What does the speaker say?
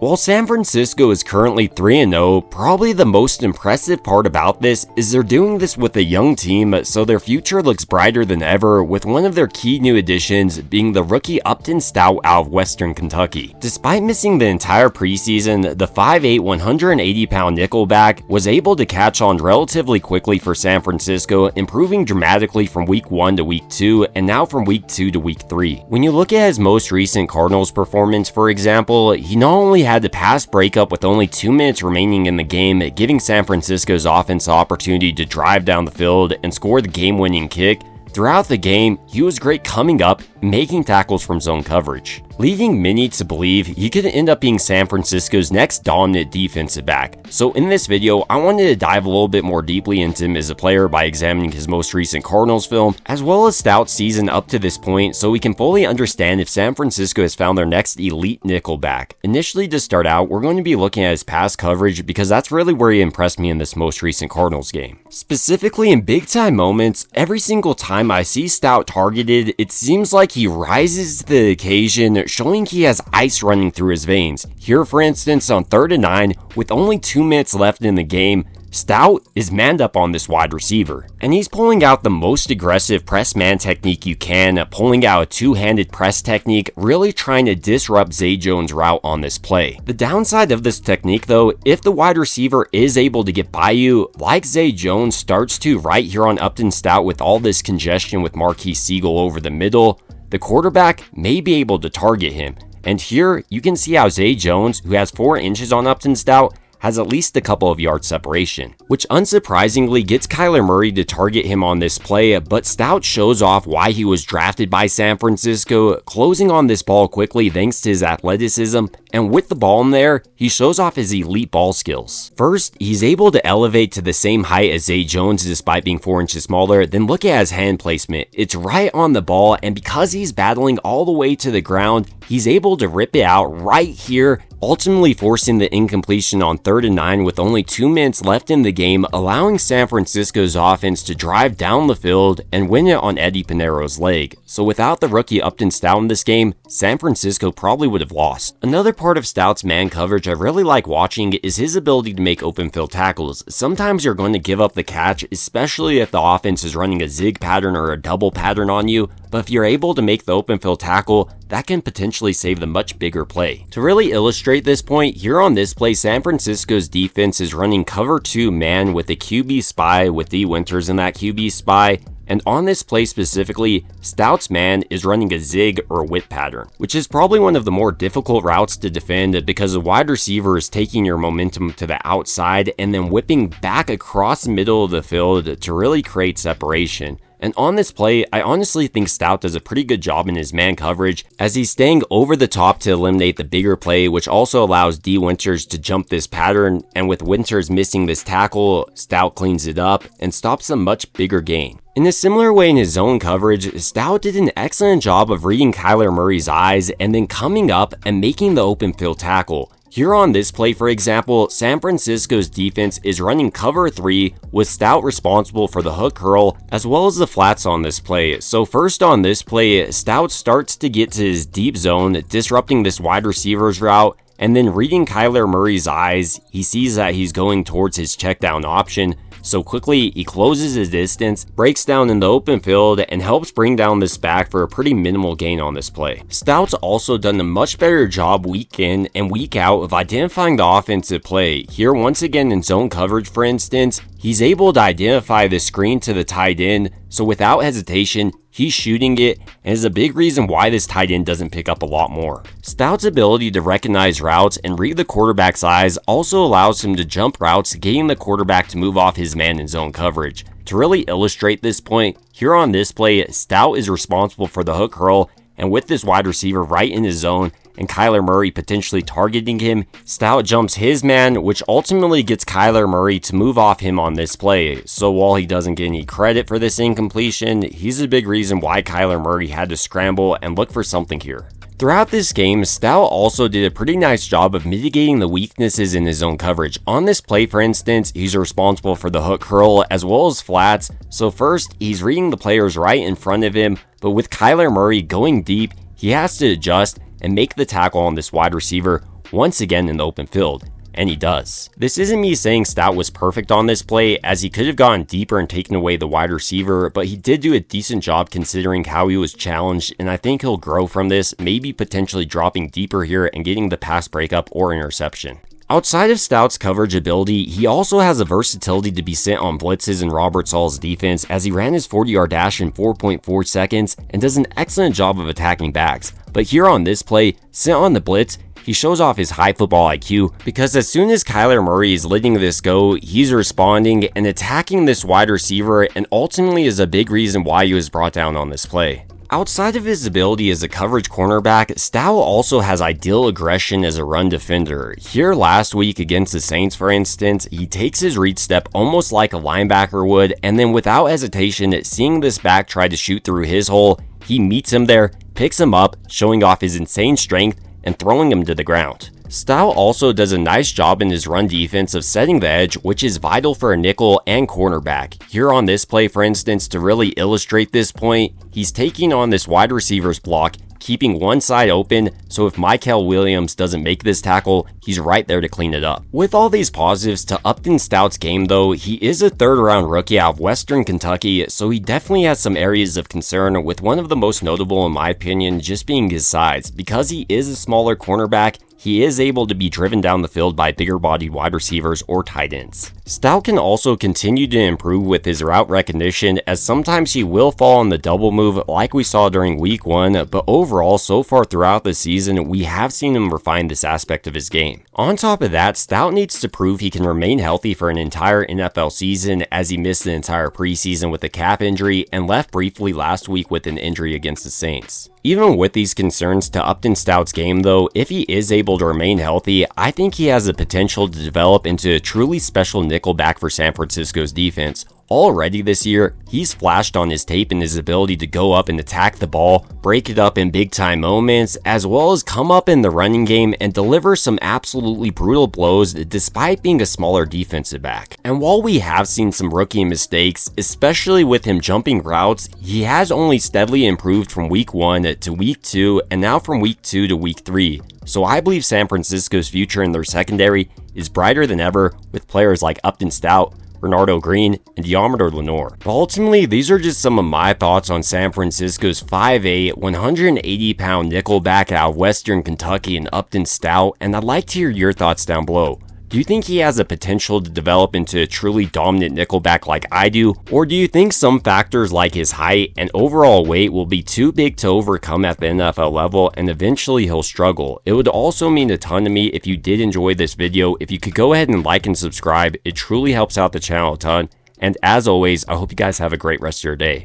While San Francisco is currently 3-0, probably the most impressive part about this is they're doing this with a young team, so their future looks brighter than ever, with one of their key new additions being the rookie Upton Stout out of Western Kentucky. Despite missing the entire preseason, the 5'8", 180-pound nickelback was able to catch on relatively quickly for San Francisco, improving dramatically from week 1 to week 2, and now from week 2 to week 3. When you look at his most recent Cardinals performance, for example, he not only had the pass breakup with only 2 minutes remaining in the game, giving San Francisco's offense the opportunity to drive down the field and score the game-winning kick. Throughout the game, he was great coming up and making tackles from zone coverage, leading many to believe he could end up being San Francisco's next dominant defensive back. So in this video, I wanted to dive a little bit more deeply into him as a player by examining his most recent Cardinals film, as well as Stout's season up to this point, so we can fully understand if San Francisco has found their next elite nickelback. Initially, to start out, we're going to be looking at his pass coverage because that's really where he impressed me in this most recent Cardinals game. Specifically in big-time moments, every single time I see Stout targeted, it seems like he rises to the occasion, showing he has ice running through his veins. Here, for instance, on 3rd and 9, with only 2 minutes left in the game, Stout is manned up on this wide receiver, and he's pulling out the most aggressive press man technique you can, pulling out a two-handed press technique, really trying to disrupt Zay Jones' route on this play. The downside of this technique though, if the wide receiver is able to get by you, like Zay Jones starts to right here on Upton Stout with all this congestion with Marquise Siegel over the middle, the quarterback may be able to target him. And here, you can see how Zay Jones, who has 4 inches on Upton Stout, has at least a couple of yards separation, which unsurprisingly gets Kyler Murray to target him on this play, but Stout shows off why he was drafted by San Francisco, closing on this ball quickly thanks to his athleticism, and with the ball in there, he shows off his elite ball skills. First, he's able to elevate to the same height as Zay Jones despite being 4 inches smaller, then look at his hand placement. It's right on the ball, and because he's battling all the way to the ground, he's able to rip it out right here, ultimately forcing the incompletion on 3rd and 9 with only 2 minutes left in the game, allowing San Francisco's offense to drive down the field and win it on Eddie Pineiro's leg. So without the rookie Upton Stout in this game, San Francisco probably would have lost. Another part of Stout's man coverage I really like watching is his ability to make open field tackles. Sometimes you're going to give up the catch, especially if the offense is running a zig pattern or a double pattern on you, but if you're able to make the open field tackle, that can potentially save the much bigger play. To really illustrate this point, here on this play, San Francisco's defense is running cover 2 man with a QB spy with D. Winters in that QB spy, and on this play specifically, Stout's man is running a zig or whip pattern, which is probably one of the more difficult routes to defend because the wide receiver is taking your momentum to the outside and then whipping back across the middle of the field to really create separation. And on this play, I honestly think Stout does a pretty good job in his man coverage as he's staying over the top to eliminate the bigger play, which also allows D. Winters to jump this pattern, and with Winters missing this tackle, Stout cleans it up and stops a much bigger gain. In a similar way in his zone coverage, Stout did an excellent job of reading Kyler Murray's eyes and then coming up and making the open field tackle. Here on this play, for example, San Francisco's defense is running cover 3 with Stout responsible for the hook curl as well as the flats on this play. So first on this play, Stout starts to get to his deep zone, disrupting this wide receiver's route, and then reading Kyler Murray's eyes, he sees that he's going towards his check down option. So quickly, he closes his distance, breaks down in the open field, and helps bring down this back for a pretty minimal gain on this play. Stout's also done a much better job week in and week out of identifying the offensive play. Here, once again in zone coverage, for instance, he's able to identify the screen to the tight end, so without hesitation, he's shooting it, and is a big reason why this tight end doesn't pick up a lot more. Stout's ability to recognize routes and read the quarterback's eyes also allows him to jump routes, getting the quarterback to move off his man in zone coverage. To really illustrate this point, here on this play, Stout is responsible for the hook curl, and with this wide receiver right in his zone, and Kyler Murray potentially targeting him, Stout jumps his man, which ultimately gets Kyler Murray to move off him on this play. So while he doesn't get any credit for this incompletion, he's a big reason why Kyler Murray had to scramble and look for something here. Throughout this game, Stout also did a pretty nice job of mitigating the weaknesses in his own coverage. On this play, for instance, he's responsible for the hook curl as well as flats. So first, he's reading the players right in front of him, but with Kyler Murray going deep, he has to adjust and make the tackle on this wide receiver once again in the open field. And he does. This isn't me saying Stout was perfect on this play, as he could have gone deeper and taken away the wide receiver, but he did do a decent job considering how he was challenged, and I think he'll grow from this, maybe potentially dropping deeper here and getting the pass breakup or interception. Outside of Stout's coverage ability, he also has the versatility to be sent on blitzes in Robert Saleh's defense, as he ran his 40-yard dash in 4.4 seconds and does an excellent job of attacking backs. But here on this play, sent on the blitz, he shows off his high football IQ, because as soon as Kyler Murray is letting this go, he's responding and attacking this wide receiver, and ultimately is a big reason why he was brought down on this play. Outside of his ability as a coverage cornerback, Stout also has ideal aggression as a run defender. Here last week against the Saints, for instance, he takes his read step almost like a linebacker would, and then without hesitation, seeing this back try to shoot through his hole, he meets him there, picks him up, showing off his insane strength, and throwing him to the ground. Stout also does a nice job in his run defense of setting the edge, which is vital for a nickel and cornerback. Here on this play, for instance, to really illustrate this point, he's taking on this wide receiver's block, keeping one side open, so if Mykel Williams doesn't make this tackle, he's right there to clean it up. With all these positives to Upton Stout's game though, he is a third-round rookie out of Western Kentucky, so he definitely has some areas of concern, with one of the most notable in my opinion just being his size. Because he is a smaller cornerback, he is able to be driven down the field by bigger-bodied wide receivers or tight ends. Stout can also continue to improve with his route recognition, as sometimes he will fall on the double move like we saw during week 1, but overall so far throughout the season we have seen him refine this aspect of his game. On top of that, Stout needs to prove he can remain healthy for an entire NFL season, as he missed the entire preseason with a calf injury and left briefly last week with an injury against the Saints. Even with these concerns to Upton Stout's game though, if he is able to remain healthy, I think he has the potential to develop into a truly special nickelback for San Francisco's defense. Already this year, he's flashed on his tape in his ability to go up and attack the ball, break it up in big time moments, as well as come up in the running game and deliver some absolutely brutal blows despite being a smaller defensive back. And while we have seen some rookie mistakes, especially with him jumping routes, he has only steadily improved from week 1 to week 2 and now from week 2 to week 3. So I believe San Francisco's future in their secondary is brighter than ever, with players like Upton Stout, Renardo Green, and Deommodore Lenoir. But ultimately, these are just some of my thoughts on San Francisco's 5'8", 180-pound nickelback out of Western Kentucky and Upton Stout, and I'd like to hear your thoughts down below. Do you think he has the potential to develop into a truly dominant nickelback like I do, or do you think some factors like his height and overall weight will be too big to overcome at the NFL level and eventually he'll struggle? It would also mean a ton to me if you did enjoy this video. If you could go ahead and like and subscribe, it truly helps out the channel a ton. And as always, I hope you guys have a great rest of your day.